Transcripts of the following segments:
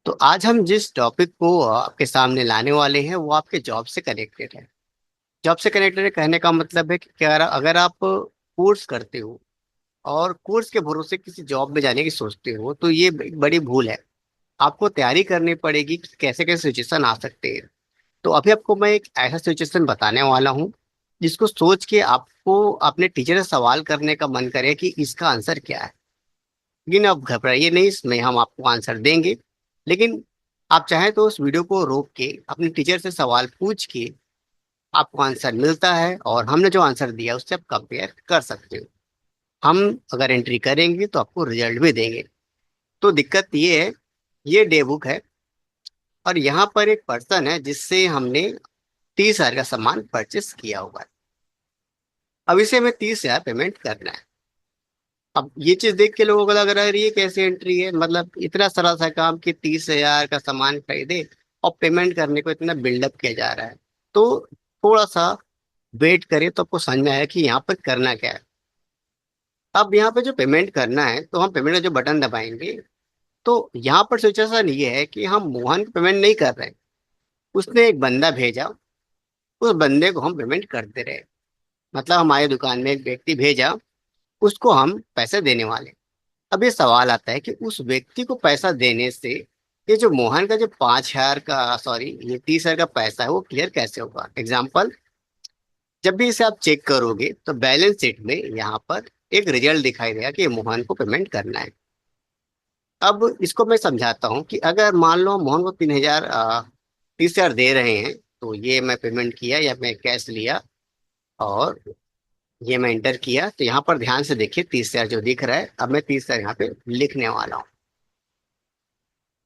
तो आज हम जिस टॉपिक को आपके सामने लाने वाले हैं वो आपके जॉब से कनेक्टेड है। जॉब से कनेक्टेड कहने का मतलब है कि क्या अगर आप कोर्स करते हो और कोर्स के भरोसे किसी जॉब में जाने की सोचते हो तो ये एक बड़ी भूल है। आपको तैयारी करनी पड़ेगी कि कैसे कैसे सिचुएशन आ सकते हैं। तो अभी आपको मैं एक ऐसा सिचुएशन बताने वाला हूँ जिसको सोच के आपको अपने टीचर से सवाल करने का मन करे कि इसका आंसर क्या है। लेकिन आप घबराइए नहीं, इसमें हम आपको आंसर देंगे। लेकिन आप चाहें तो उस वीडियो को रोक के अपने टीचर से सवाल पूछ के आपको आंसर मिलता है और हमने जो आंसर दिया उससे आप कंपेयर कर सकते हो। हम अगर एंट्री करेंगे तो आपको रिजल्ट भी देंगे। तो दिक्कत ये है, ये डे बुक है और यहाँ पर एक पर्सन है जिससे हमने 30,000 का सामान परचेस किया हुआ है। अब इसे हमें 30,000 पेमेंट करना है। अब ये चीज देख के लोगों को लग रहा है ये कैसे एंट्री है, मतलब इतना सरल सा काम कि 30,000 का सामान खरीदे और पेमेंट करने को इतना बिल्डअप किया जा रहा है। तो थोड़ा सा वेट करें तो आपको समझ में आया कि यहाँ पर करना क्या है। अब यहाँ पे जो पेमेंट करना है तो हम पेमेंट का जो बटन दबाएंगे तो यहाँ पर सिचुएशन ये है कि हम मोहन को पेमेंट नहीं कर रहे हैं। उसने एक बंदा भेजा, उस बंदे को हम पेमेंट करते रहे। मतलब हमारी दुकान में एक व्यक्ति भेजा, उसको हम पैसे देने वाले। अब ये सवाल आता है कि उस व्यक्ति को पैसा देने से ये जो मोहन का जो 5,000 का सॉरी ये 30,000 का पैसा है वो क्लियर कैसे होगा। एग्जाम्पल, जब भी इसे आप चेक करोगे तो बैलेंस शीट में यहाँ पर एक रिजल्ट दिखाई देगा कि मोहन को पेमेंट करना है। अब इसको मैं समझाता हूँ कि अगर मान लो मोहन को 3,000 30,000 दे रहे हैं तो ये मैं पेमेंट किया या मैं कैश लिया और ये मैं इंटर किया। तो यहाँ पर ध्यान से देखिए 30,000 जो दिख रहा है, अब मैं 30,000 यहाँ पे लिखने वाला हूँ।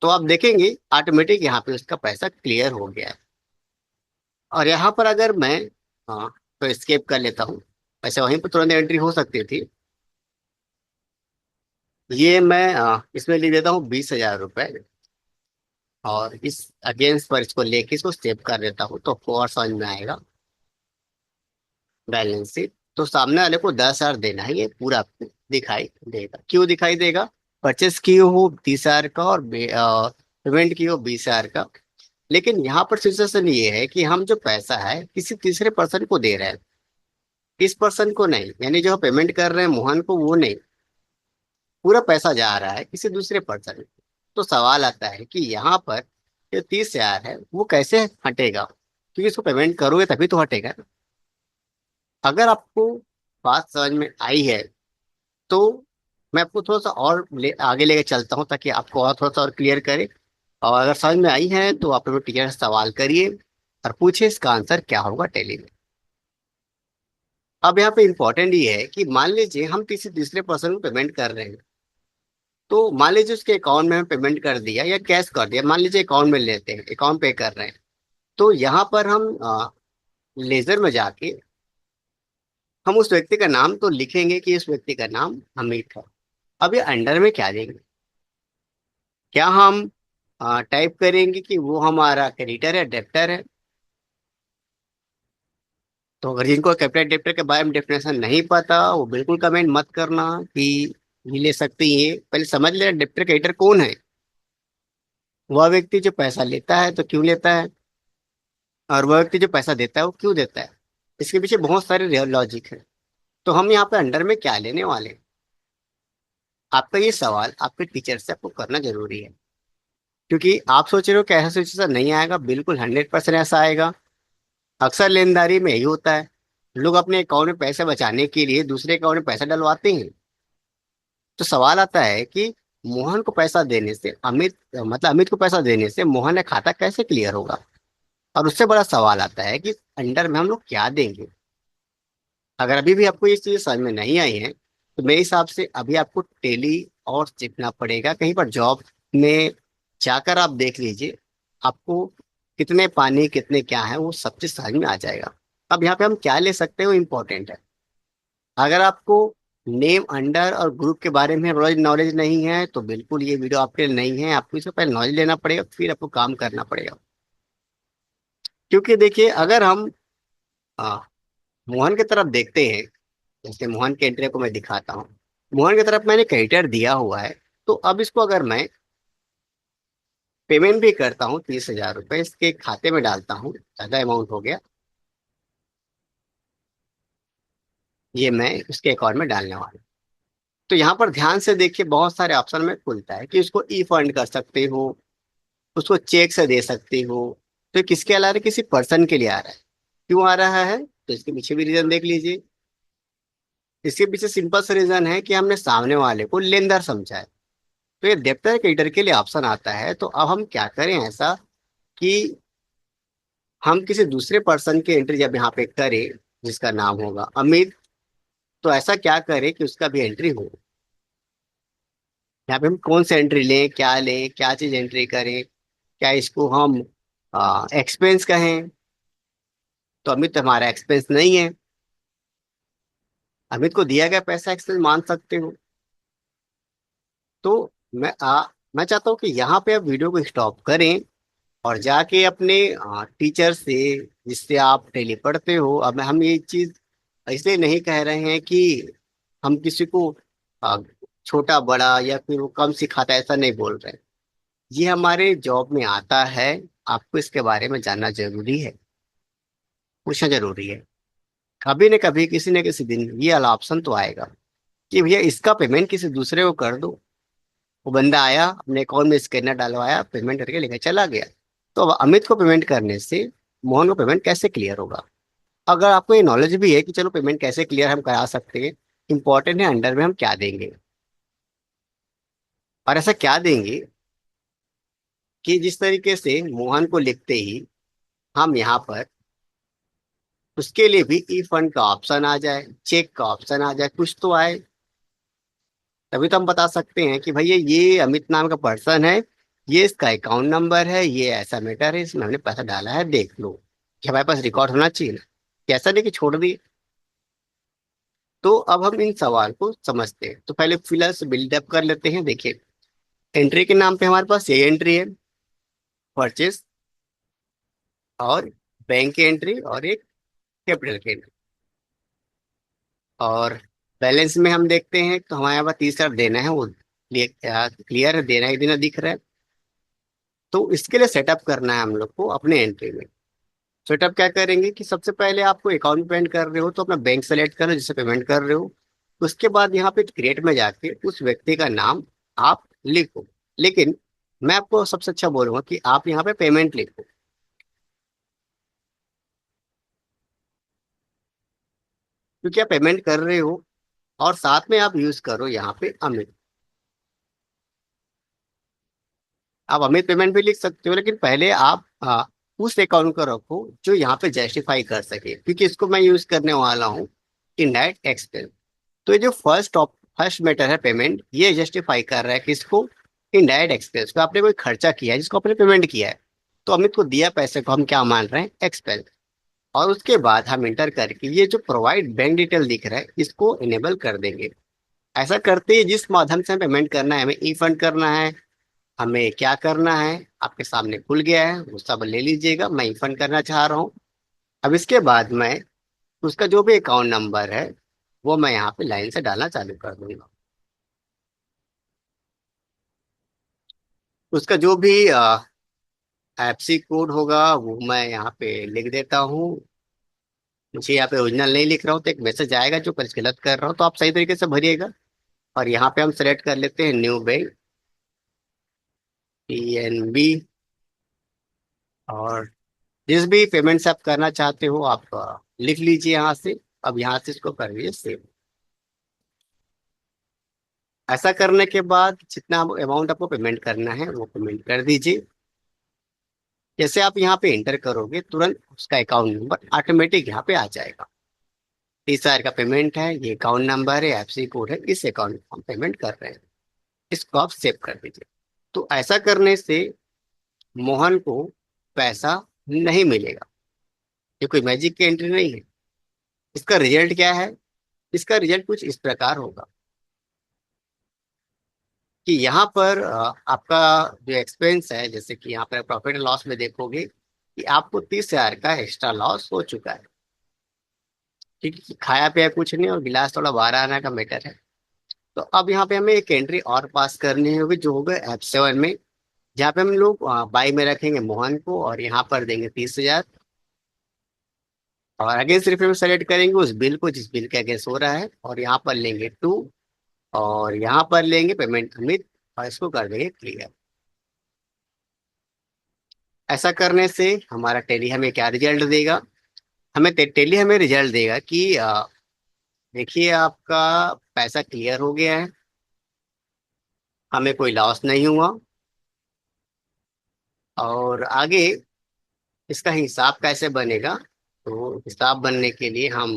तो आप देखेंगे ऑटोमेटिक यहाँ पे उसका पैसा क्लियर हो गया है। और यहाँ पर अगर मैं हाँ तो स्केप कर लेता हूँ, वैसे वहीं पर तुरंत एंट्री हो सकती थी। ये मैं इसमें लिख देता हूँ 20,000 रुपये और इस अगेंस्ट पर इसको लेके इसको सेव कर देता हूँ तो आपको और समझ में आएगा बैलेंस शीट। तो सामने वाले को 10,000 देना है, ये पूरा आपको दिखाई देगा। क्यों दिखाई देगा? परचेस की हो 30,000 का और पेमेंट की हो 20,000 का। लेकिन यहाँ पर सिचुएशन ये है कि हम जो पैसा है किसी तीसरे पर्सन को दे रहे हैं, इस पर्सन को नहीं, यानी जो पेमेंट कर रहे हैं मोहन को वो नहीं, पूरा पैसा जा रहा है किसी दूसरे पर्सन को। तो सवाल आता है कि यहाँ पर जो 30,000 है वो कैसे हटेगा, क्योंकि इसको पेमेंट करोगे तभी तो हटेगा ना। अगर आपको बात समझ में आई है तो मैं आपको थोड़ा सा और आगे लेके चलता हूँ ताकि आपको और थोड़ा सा और क्लियर करे। और अगर समझ में आई है तो आप अपने टीचर से सवाल करिए और पूछिए इसका आंसर क्या होगा टेली में। अब यहाँ पे इंपॉर्टेंट ये है कि मान लीजिए हम किसी दूसरे पर्सन को पेमेंट कर रहे हैं। तो मान लीजिए उसके अकाउंट में हम पेमेंट कर दिया या कैश कर दिया, मान लीजिए अकाउंट में लेते हैं, अकाउंट पे कर रहे हैं। तो यहाँ पर हम लेजर में जाके हम उस व्यक्ति का नाम तो लिखेंगे कि इस व्यक्ति का नाम अमित है। अब ये अंडर में क्या देंगे? क्या हम टाइप करेंगे कि वो हमारा क्रेडिटर है डेब्टर है? तो अगर जिनको कैपिटल डेब्टर के बारे में डेफिनेशन नहीं पता वो बिल्कुल कमेंट मत करना कि ये ले सकते हैं। पहले समझ लेना डेब्टर क्रेडिटर कौन है। वह व्यक्ति जो पैसा लेता है तो क्यों लेता है, और वह व्यक्ति जो पैसा देता है वो क्यों देता है। इसके पीछे बहुत सारे लॉजिक है। तो हम यहाँ पे अंडर में क्या लेने वाले हैं, आपका ये सवाल आपके टीचर से आपको करना जरूरी है। क्योंकि आप सोच रहे हो कि ऐसा सिचुएशन नहीं आएगा, बिल्कुल 100% ऐसा आएगा। अक्सर लेनदारी में यही होता है, लोग अपने अकाउंट में पैसे बचाने के लिए दूसरे अकाउंट में पैसा डलवाते हैं। तो सवाल आता है कि मोहन को पैसा देने से अमित, मतलब अमित को पैसा देने से मोहन का खाता कैसे क्लियर होगा। और उससे बड़ा सवाल आता है कि अंडर में हम लोग क्या देंगे। अगर अभी भी आपको ये चीज समझ में नहीं आई है तो मेरे हिसाब से अभी आपको टेली और सीखना पड़ेगा। कहीं पर जॉब में जाकर आप देख लीजिए, आपको कितने पानी कितने क्या है वो सब चीज समझ में आ जाएगा। अब यहाँ पे हम क्या ले सकते हैं वो इम्पोर्टेंट है। अगर आपको नेम अंडर और ग्रुप के बारे में नॉलेज नॉलेज नहीं है तो बिल्कुल ये वीडियो आपके लिए नहीं है। आपको इससे पहले नॉलेज लेना पड़ेगा फिर आपको काम करना पड़ेगा। क्योंकि देखिए अगर हम आ, मोहन की तरफ देखते हैं, जैसे मोहन के एंट्री को मैं दिखाता हूँ, मोहन की तरफ मैंने क्रेडिटर दिया हुआ है। तो अब इसको अगर मैं पेमेंट भी करता हूँ 30,000 रुपये, इसके खाते में डालता हूँ, ज्यादा अमाउंट हो गया, ये मैं उसके अकाउंट में डालने वाला हूँ। तो यहाँ पर ध्यान से देखिए, बहुत सारे ऑप्शन में खुलता है कि उसको ई फंड कर सकते हो, उसको चेक से दे सकते हो। तो ये किसके आ रहा है? किसी पर्सन के लिए आ रहा है। क्यों आ रहा है? तो इसके पीछे भी रीजन देख लीजिए। इसके पीछे सिंपल सा रीजन है कि हमने सामने वाले को लेनदार समझा है। तो ये डेब्टर क्रेडिटर के लिए ऑप्शन आता है। तो अब हम क्या करें ऐसा कि हम किसी दूसरे पर्सन की एंट्री जब यहाँ पे करें, जिसका नाम होगा अमित, तो ऐसा क्या करें कि उसका भी एंट्री हो। यहाँ पे हम कौन सी एंट्री लें, क्या चीज एंट्री करें, क्या इसको हम एक्सपेंस कहें? तो अमित हमारा एक्सपेंस नहीं है। अमित को दिया गया पैसा एक्सपेंस मान सकते हो। तो मैं चाहता हूँ कि यहाँ पे आप वीडियो को स्टॉप करें और जाके अपने टीचर से, जिससे आप डेली पढ़ते हो, अब हम ये चीज इसलिए नहीं कह रहे हैं कि हम किसी को आ, छोटा बड़ा या फिर वो कम सिखाता है, ऐसा नहीं बोल रहे हैं। ये हमारे जॉब में आता है। आपको इसके बारे में जानना जरूरी है, पूछना जरूरी है। कभी न कभी किसी न किसी दिन ये वाला ऑप्शन तो आएगा कि भैया इसका पेमेंट किसी दूसरे को कर दो। वो बंदा आया, अपने अकाउंट में स्कैनर डलवाया, पेमेंट करके लेकर चला गया। तो अब अमित को पेमेंट करने से मोहन को पेमेंट कैसे क्लियर होगा? अगर आपको ये नॉलेज भी है कि चलो पेमेंट कैसे क्लियर हम करा सकते हैं, इंपॉर्टेंट है अंडर में हम क्या देंगे। और ऐसा क्या देंगे कि जिस तरीके से मोहन को लिखते ही हम यहाँ पर उसके लिए भी ई फंड का ऑप्शन आ जाए, चेक का ऑप्शन आ जाए, कुछ तो आए। तभी तो हम बता सकते हैं कि भैया ये अमित नाम का पर्सन है, ये इसका अकाउंट नंबर है, ये ऐसा मैटर है, इसमें हमने पैसा डाला है, देख लो। कि हमारे पास रिकॉर्ड होना चाहिए ना, कैसा नहीं कि छोड़ दिए। तो अब हम इन सवाल को समझते हैं। तो पहले फिलहाल से बिल्डअप कर लेते हैं। देखिए, एंट्री के नाम पे हमारे पास ये एंट्री है, परचेस, और बैंक की एंट्री, और एक कैपिटल की एंट्री। और बैलेंस में हम देखते हैं तो हमारे पास 30,000 देना है, वो क्लियर है, देना ही देना दिख रहा है। तो इसके लिए सेटअप करना है हम लोग को अपने एंट्री में। सेटअप क्या करेंगे कि सबसे पहले आपको अकाउंट पेमेंट कर रहे हो तो अपना बैंक सेलेक्ट करो जिससे पेमेंट कर रहे हो। उसके बाद यहाँ पे क्रिएट में जाके उस व्यक्ति का नाम आप लिखो। लेकिन मैं आपको सबसे अच्छा बोलूंगा कि आप यहाँ पे पेमेंट लिखो, क्योंकि आप पेमेंट कर रहे हो। और साथ में आप यूज करो यहाँ पे अमित। आप अमित पेमेंट भी लिख सकते हो, लेकिन पहले आप उस अकाउंट को रखो जो यहाँ पे जस्टिफाई कर सके, क्योंकि इसको मैं यूज करने वाला हूँ इनडायरेक्ट एक्सपेंस। तो ये जो फर्स्ट मैटर है पेमेंट, ये जस्टिफाई कर रहा है किसको? इनडायरेक्ट एक्सपेंस को। आपने कोई खर्चा किया है जिसको आपने पेमेंट किया है, तो अमित को दिया पैसे को हम क्या मान रहे हैं? एक्सपेंस। और उसके बाद हम इंटर करके ये जो प्रोवाइड बैंक डिटेल दिख रहा है इसको इनेबल कर देंगे। ऐसा करते ही जिस माध्यम से हमें पेमेंट करना है, हमें ई फंड करना है, हमें क्या करना है, आपके सामने खुल गया है, वो सब ले लीजिएगा। मैं ई फंड करना चाह रहा हूँ। अब इसके बाद मैं उसका जो भी अकाउंट नंबर है वो मैं यहाँ पे लाइन से डालना चालू कर दूंगा। उसका जो भी एफसी कोड होगा वो मैं यहाँ पे लिख देता हूँ। मुझे यहाँ पे ओरिजिनल नहीं लिख रहा हूँ तो एक मैसेज आएगा जो कुछ गलत कर रहा हूँ, तो आप सही तरीके से भरिएगा। और यहाँ पे हम सेलेक्ट कर लेते हैं न्यू बैंक, PNB। और जिस भी पेमेंट से आप करना चाहते हो आप लिख लीजिए यहाँ से। अब यहाँ से इसको कर लीजिए सेव। ऐसा करने के बाद जितना अमाउंट आपको पेमेंट करना है वो पेमेंट कर दीजिए। जैसे आप यहाँ पे एंटर करोगे तुरंत उसका अकाउंट नंबर ऑटोमेटिक यहाँ पे आ जाएगा। 30,000 का पेमेंट है, ये अकाउंट नंबर है, एफसी कोड है, इस अकाउंट में हम पेमेंट कर रहे हैं। इसको आप सेव कर दीजिए। तो ऐसा करने से मोहन को पैसा नहीं मिलेगा। ये कोई मैजिक की एंट्री नहीं है। इसका रिजल्ट क्या है? इसका रिजल्ट कुछ इस प्रकार होगा कि यहाँ पर आपका जो एक्सपेंस है, जैसे कि यहाँ पर प्रॉफिट एंड लॉस में देखोगे कि आपको 30,000 का एक्स्ट्रा लॉस हो चुका है। ठीक है, खाया पिया कुछ नहीं और गिलास थोड़ा बाहर आने का मैटर है। तो अब यहाँ पे हमें एक एंट्री और पास करनी होगी जो होगा F7 में, जहाँ पे हम लोग बाई में रखेंगे मोहन को और यहाँ पर देंगे 30,000। और अगेंस्ट रेफरेंस सेलेक्ट करेंगे उस बिल को जिस बिल के अगेंस्ट हो रहा है, और यहाँ पर लेंगे टू, और यहाँ पर लेंगे पेमेंट अमित, और इसको कर देंगे क्लियर। ऐसा करने से हमारा टेली हमें क्या रिजल्ट देगा? टेली हमें रिजल्ट देगा कि देखिए आपका पैसा क्लियर हो गया है, हमें कोई लॉस नहीं हुआ। और आगे इसका हिसाब कैसे बनेगा? तो हिसाब बनने के लिए हम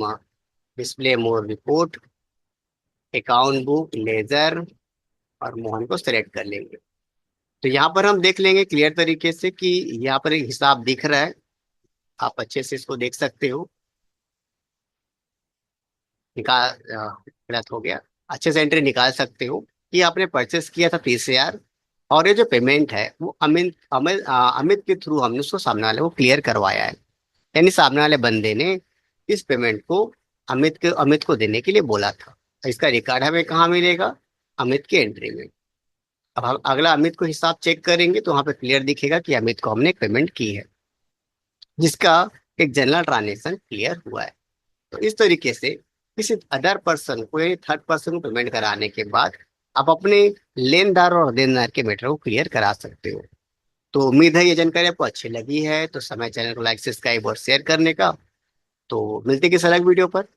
डिस्प्ले मोर रिपोर्ट, अकाउंट बुक, लेजर और मोहन को सिलेक्ट कर लेंगे। तो यहाँ पर हम देख लेंगे क्लियर तरीके से कि यहाँ पर एक हिसाब दिख रहा है, आप अच्छे से इसको देख सकते हो। निकाल गलत हो गया, अच्छे से एंट्री निकाल सकते हो कि आपने परचेस किया था 30,000, और ये जो पेमेंट है वो अमित के थ्रू हमने उसको सामने वाले को क्लियर करवाया है। यानी सामने वाले बंदे ने इस पेमेंट को अमित को देने के लिए बोला था। इसका रिकॉर्ड हमें कहाँ मिलेगा? अमित की एंट्री में। अब हम अगला अमित को हिसाब चेक करेंगे तो वहां पे क्लियर दिखेगा कि अमित को हमने पेमेंट की है, जिसका एक जनरल ट्रांजेक्शन क्लियर हुआ है। तो इस तरीके से किसी अदर पर्सन को यानी थर्ड पर्सन को पेमेंट कराने के बाद आप अपने लेनदार और देनदार के मैटर को क्लियर करा सकते हो। तो उम्मीद है ये जानकारी आपको अच्छी लगी है, तो समय चैनल को लाइक सब्सक्राइब और शेयर करने का। तो मिलते हैं किसी अलग वीडियो पर।